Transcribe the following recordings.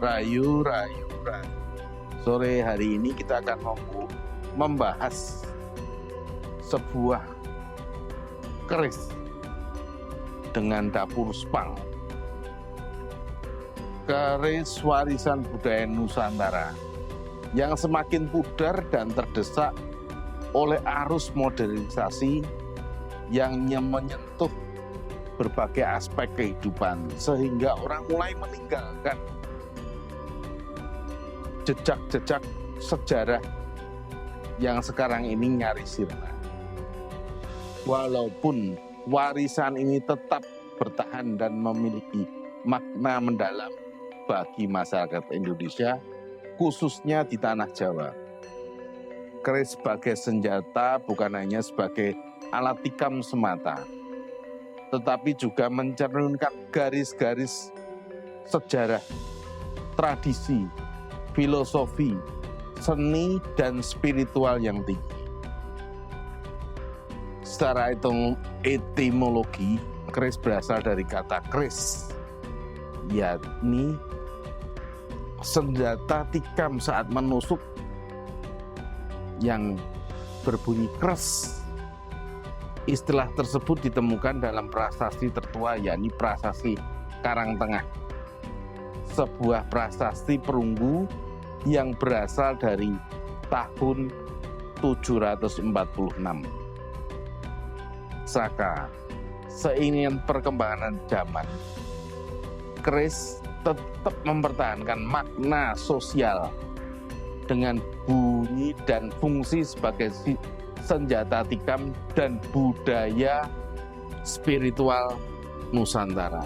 Rayu. Sore hari ini kita akan membahas sebuah keris dengan dapur Sepang. Keris warisan budaya Nusantara yang semakin pudar dan terdesak oleh arus modernisasi yang menyentuh berbagai aspek kehidupan, sehingga orang mulai meninggalkan jejak-jejak sejarah yang sekarang ini nyaris sirna. Walaupun warisan ini tetap bertahan dan memiliki makna mendalam bagi masyarakat Indonesia, khususnya di tanah Jawa. Keris sebagai senjata bukan hanya sebagai alat tikam semata, tetapi juga mencerminkan garis-garis sejarah, tradisi, filosofi, seni, dan spiritual yang tinggi. Secara etimologi, keris berasal dari kata kris, yakni senjata tikam saat menusuk yang berbunyi kres. Istilah tersebut ditemukan dalam prasasti tertua, yakni prasasti Karangtengah, sebuah prasasti perunggu yang berasal dari tahun 746. Saka, seiring perkembangan zaman, keris tetap mempertahankan makna sosial dengan bunyi dan fungsi sebagai senjata tikam dan budaya spiritual Nusantara.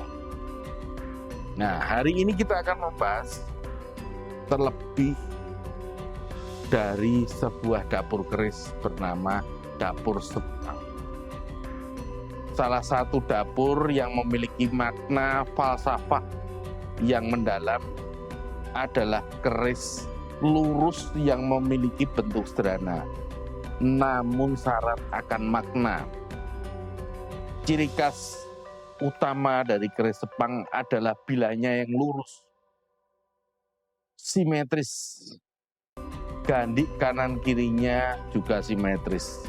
Nah, hari ini kita akan membahas terlebih dari sebuah dapur keris bernama Dapur Sepang. Salah satu dapur yang memiliki makna falsafah yang mendalam adalah keris lurus yang memiliki bentuk sederhana, namun syarat akan makna. Ciri khas utama dari keris Sepang adalah bilanya yang lurus, simetris, gandik kanan kirinya juga simetris.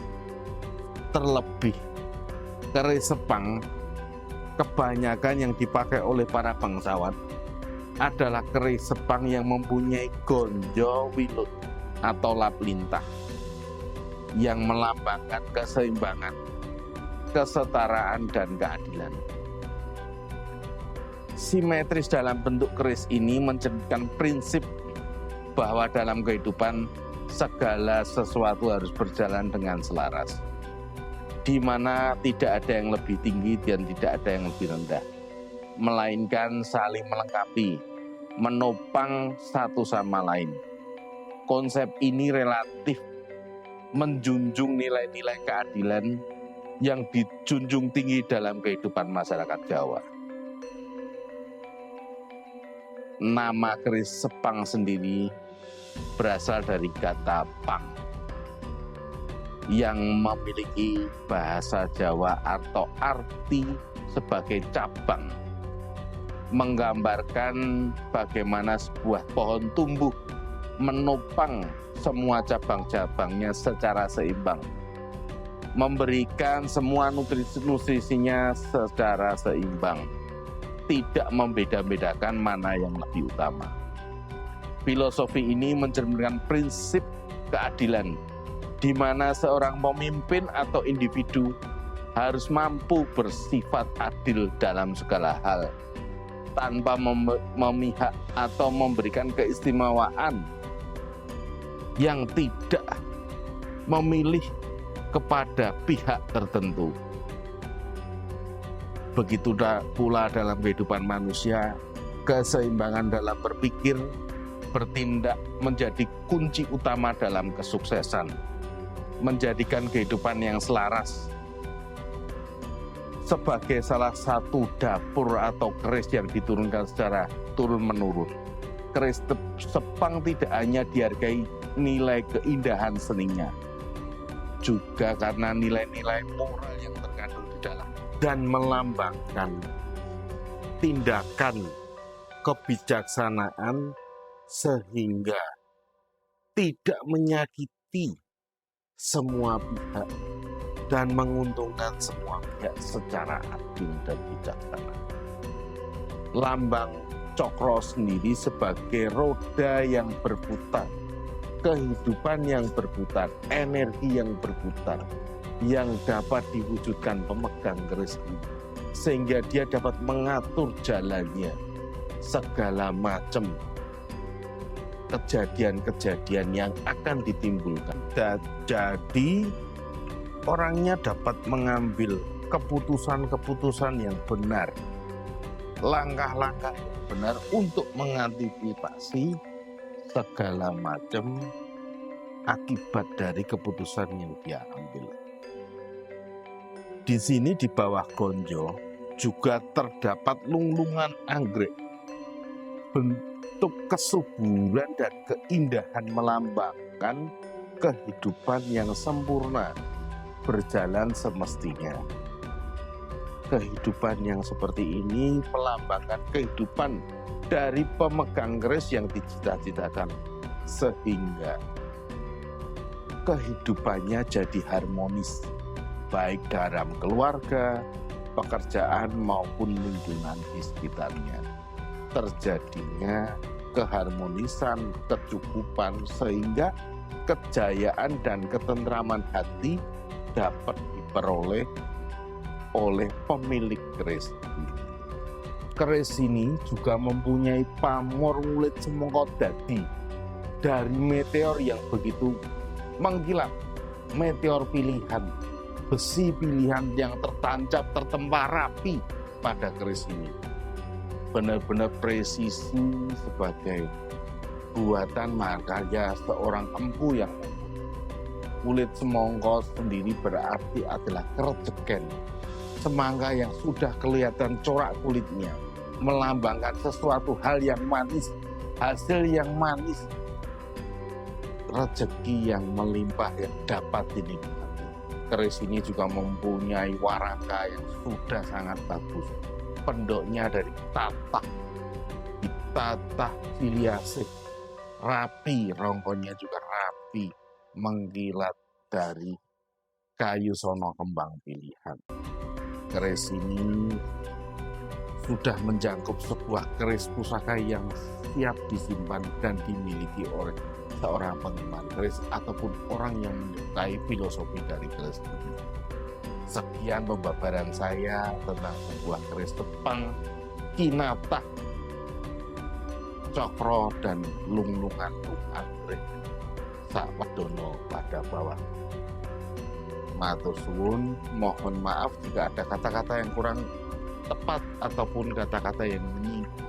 Terlebih, keris Sepang kebanyakan yang dipakai oleh para bangsawan adalah keris Sepang yang mempunyai gonjo wilut atau lap lintah yang melambangkan keseimbangan, kesetaraan, dan keadilan. Simetris dalam bentuk keris ini mencerminkan prinsip bahwa dalam kehidupan segala sesuatu harus berjalan dengan selaras, di mana tidak ada yang lebih tinggi dan tidak ada yang lebih rendah, melainkan saling melengkapi, menopang satu sama lain. Konsep ini relatif menjunjung nilai-nilai keadilan yang dijunjung tinggi dalam kehidupan masyarakat Jawa. Nama keris Sepang sendiri berasal dari kata pang yang memiliki bahasa Jawa atau arti sebagai cabang, menggambarkan bagaimana sebuah pohon tumbuh menopang semua cabang-cabangnya secara seimbang, memberikan semua nutrisinya secara seimbang, tidak membeda-bedakan mana yang lebih utama. Filosofi ini mencerminkan prinsip keadilan, di mana seorang pemimpin atau individu harus mampu bersifat adil dalam segala hal, tanpa memihak atau memberikan keistimewaan yang tidak memilih kepada pihak tertentu. Begitu pula dalam kehidupan manusia, keseimbangan dalam berpikir, bertindak menjadi kunci utama dalam kesuksesan, menjadikan kehidupan yang selaras. Sebagai salah satu dapur atau keris yang diturunkan secara turun-menurun, keris Sepang tidak hanya dihargai nilai keindahan seninya, juga karena nilai-nilai moral yang terkandung di dalam dan melambangkan tindakan kebijaksanaan sehingga tidak menyakiti semua pihak dan menguntungkan semua pihak secara adil dan bijaksana. Lambang cokro sendiri sebagai roda yang berputar, kehidupan yang berputar, energi yang berputar, yang dapat diwujudkan pemegang keris ini, sehingga dia dapat mengatur jalannya segala macam kejadian-kejadian yang akan ditimbulkan. Jadi orangnya dapat mengambil keputusan-keputusan yang benar, langkah-langkah yang benar untuk mengantisipasi segala macam akibat dari keputusan yang dia ambil. Di sini di bawah gonjo juga terdapat lunglungan anggrek, bentuk kesuburan dan keindahan melambangkan kehidupan yang sempurna berjalan semestinya. Kehidupan yang seperti ini melambangkan kehidupan dari pemegang keris yang dicita-citakan, sehingga kehidupannya jadi harmonis, baik dalam keluarga, pekerjaan maupun lingkungan di sekitarnya. Terjadinya keharmonisan, kecukupan, sehingga kejayaan dan ketentraman hati dapat diperoleh oleh pemilik keris. Keris ini juga mempunyai pamor ngulit semangka dadi dari meteor yang begitu mengkilat, meteor pilihan, besi pilihan yang tertancap, tertempar rapi pada keris ini. Benar-benar presisi sebagai buatan mahakarya seorang empu yang kulit semangka sendiri berarti adalah kerejeken. Semangka yang sudah kelihatan corak kulitnya melambangkan sesuatu hal yang manis, hasil yang manis, rezeki yang melimpah yang dapat dinikmati. Keris ini juga mempunyai waraka yang sudah sangat bagus. Pendoknya dari ditatah filiasik, rapi, rongkonya juga rapi, mengkilat dari kayu sono kembang pilihan. Keris ini sudah menjangkau sebuah keris pusaka yang siap disimpan dan dimiliki oleh seorang penggemar keris ataupun orang yang menyukai filosofi dari keris ini. Sekian pembabaran saya tentang sebuah keris Jepang, kinatah, cokro, dan lunglungan anggrek sawedono pada bawah. Matur suwun, mohon maaf jika ada kata-kata yang kurang tepat ataupun kata-kata yang menyinggung